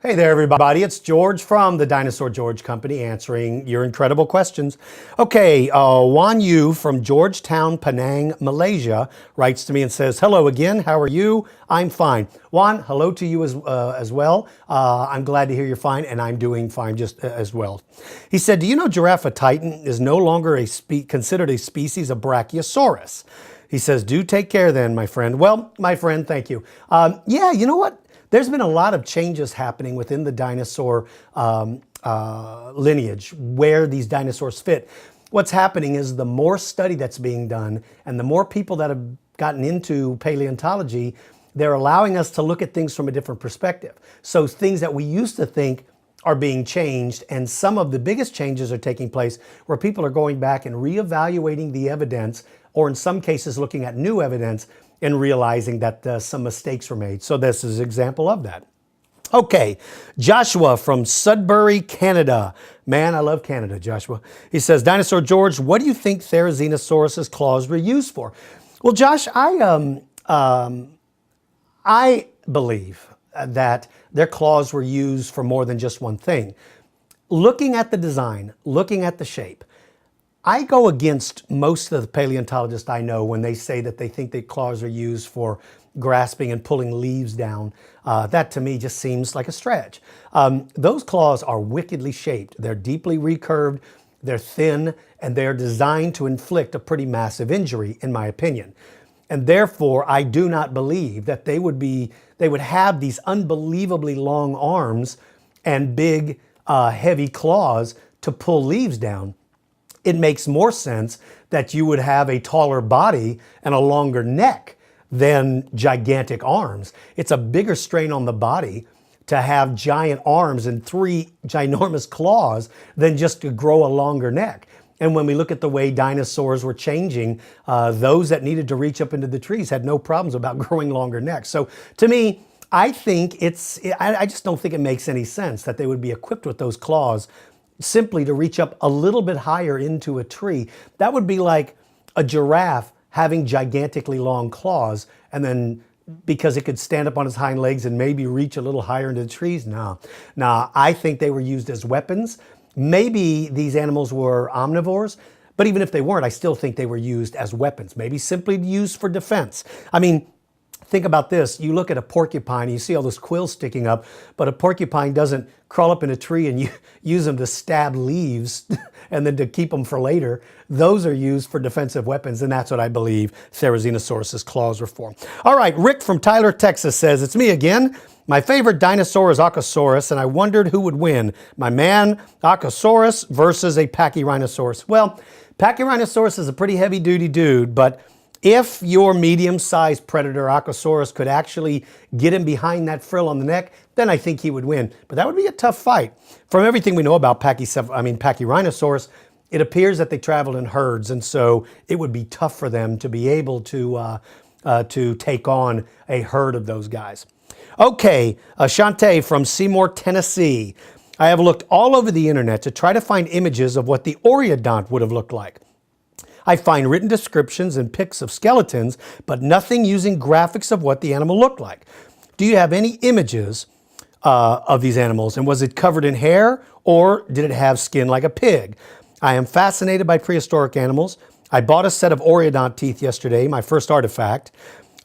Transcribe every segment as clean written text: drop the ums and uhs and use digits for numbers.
Hey there, everybody. It's George from the Dinosaur George Company answering your incredible questions. Okay, Juan Yu from Georgetown, Penang, Malaysia writes to me and says, hello again. How are you? I'm fine. Juan, hello to you as well. I'm glad to hear you're fine, and I'm doing fine just as well. He said, do you know Giraffe Titan is no longer considered a species of Brachiosaurus? He says, do take care then, my friend. Well, my friend, thank you. Yeah, you know what? There's been a lot of changes happening within the dinosaur lineage where these dinosaurs fit. What's happening is the more study that's being done and the more people that have gotten into paleontology, they're allowing us to look at things from a different perspective. So things that we used to think are being changed, and some of the biggest changes are taking place where people are going back and reevaluating the evidence, or in some cases looking at new evidence and realizing that some mistakes were made. So this is an example of that. Okay, Joshua from Sudbury, Canada. Man, I love Canada, Joshua. He says, Dinosaur George, what do you think Therizinosaurus's claws were used for? Well, Josh, I believe that their claws were used for more than just one thing. Looking at the design, looking at the shape, I go against most of the paleontologists I know when they say that they think that claws are used for grasping and pulling leaves down. That to me just seems like a stretch. Those claws are wickedly shaped. They're deeply recurved, they're thin, and they're designed to inflict a pretty massive injury, in my opinion. And therefore, I do not believe that they would have these unbelievably long arms and big, heavy claws to pull leaves down. It makes more sense that you would have a taller body and a longer neck than gigantic arms. It's a bigger strain on the body to have giant arms and 3 ginormous claws than just to grow a longer neck. And when we look at the way dinosaurs were changing, those that needed to reach up into the trees had no problems about growing longer necks. So to me, I think I just don't think it makes any sense that they would be equipped with those claws simply to reach up a little bit higher into a tree. That would be like a giraffe having gigantically long claws, and then because it could stand up on its hind legs and maybe reach a little higher into the trees. No, I think they were used as weapons. Maybe these animals were omnivores, but even if they weren't, I still think they were used as weapons, maybe simply used for defense. I mean, think about this. You look at a porcupine, you see all those quills sticking up, but a porcupine doesn't crawl up in a tree and use them to stab leaves and then to keep them for later. Those are used for defensive weapons, and that's what I believe Therizinosaurus's claws were for. All right, Rick from Tyler, Texas says, it's me again. My favorite dinosaur is Archosaurus, and I wondered who would win. My man, Archosaurus versus a Pachyrhinosaurus. Well, Pachyrhinosaurus is a pretty heavy-duty dude, but if your medium-sized predator, Archosaurus, could actually get him behind that frill on the neck, then I think he would win. But that would be a tough fight. From everything we know about Pachyrhinosaurus, it appears that they traveled in herds, and so it would be tough for them to be able to take on a herd of those guys. Okay, Chante from Seymour, Tennessee. I have looked all over the internet to try to find images of what the Oreodont would have looked like. I find written descriptions and pics of skeletons, but nothing using graphics of what the animal looked like. Do you have any images of these animals? And was it covered in hair, or did it have skin like a pig? I am fascinated by prehistoric animals. I bought a set of Oreodont teeth yesterday, my first artifact.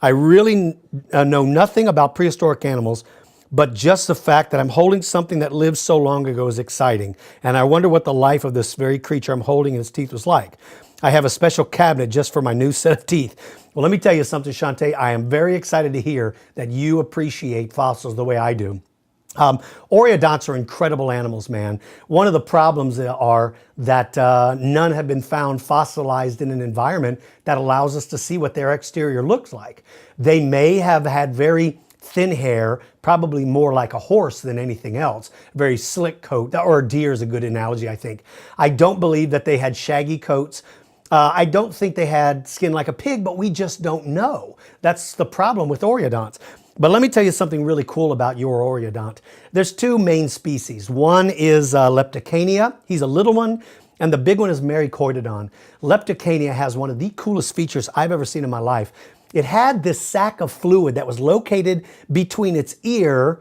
I really know nothing about prehistoric animals, but just the fact that I'm holding something that lived so long ago is exciting. And I wonder what the life of this very creature I'm holding in its teeth was like. I have a special cabinet just for my new set of teeth. Well, let me tell you something, Chante. I am very excited to hear that you appreciate fossils the way I do. Oreodonts are incredible animals, man. One of the problems are that none have been found fossilized in an environment that allows us to see what their exterior looks like. They may have had very thin hair, probably more like a horse than anything else. Very slick coat, or a deer is a good analogy, I think. I don't believe that they had shaggy coats. I don't think they had skin like a pig, but we just don't know. That's the problem with Oreodonts. But let me tell you something really cool about your Oreodont. There's 2 main species. One is Leptocania. He's a little one. And the big one is Maricoidodon. Leptocania has one of the coolest features I've ever seen in my life. It had this sac of fluid that was located between its ear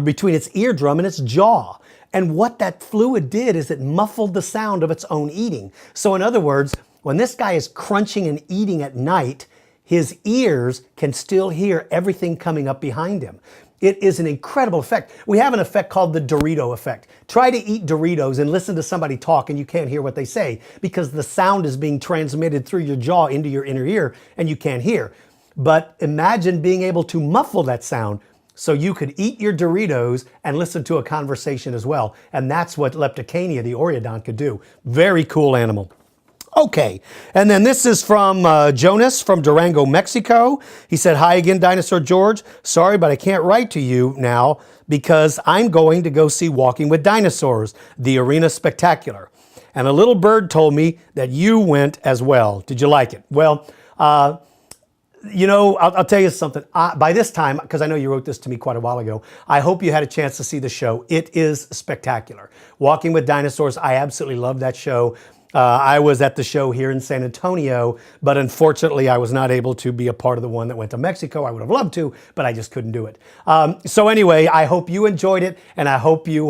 between its eardrum and its jaw. And what that fluid did is it muffled the sound of its own eating. So in other words, when this guy is crunching and eating at night, his ears can still hear everything coming up behind him. It is an incredible effect. We have an effect called the Dorito effect. Try to eat Doritos and listen to somebody talk and you can't hear what they say because the sound is being transmitted through your jaw into your inner ear and you can't hear. But imagine being able to muffle that sound so you could eat your Doritos and listen to a conversation as well. And that's what Leptocania, the Oreodont, could do. Very cool animal. Okay, and then this is from Joannes from Durango, Mexico. He said, "Hi again, Dinosaur George. Sorry, but I can't write to you now because I'm going to go see Walking with Dinosaurs, the Arena Spectacular. And a little bird told me that you went as well. Did you like it?" Well, you know, I'll tell you something. By this time, because I know you wrote this to me quite a while ago, I hope you had a chance to see the show. It is spectacular. Walking with Dinosaurs, I absolutely love that show. I was at the show here in San Antonio, but unfortunately I was not able to be a part of the one that went to Mexico. I would have loved to, but I just couldn't do it. So anyway, I hope you enjoyed it, and I hope you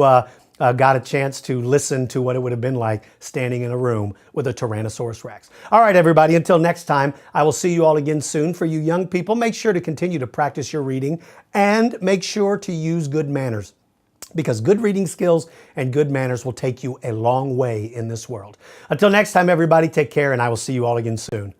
got a chance to listen to what it would have been like standing in a room with a Tyrannosaurus Rex. All right, everybody, until next time, I will see you all again soon. For you young people, make sure to continue to practice your reading and make sure to use good manners, because good reading skills and good manners will take you a long way in this world. Until next time, everybody, take care, and I will see you all again soon.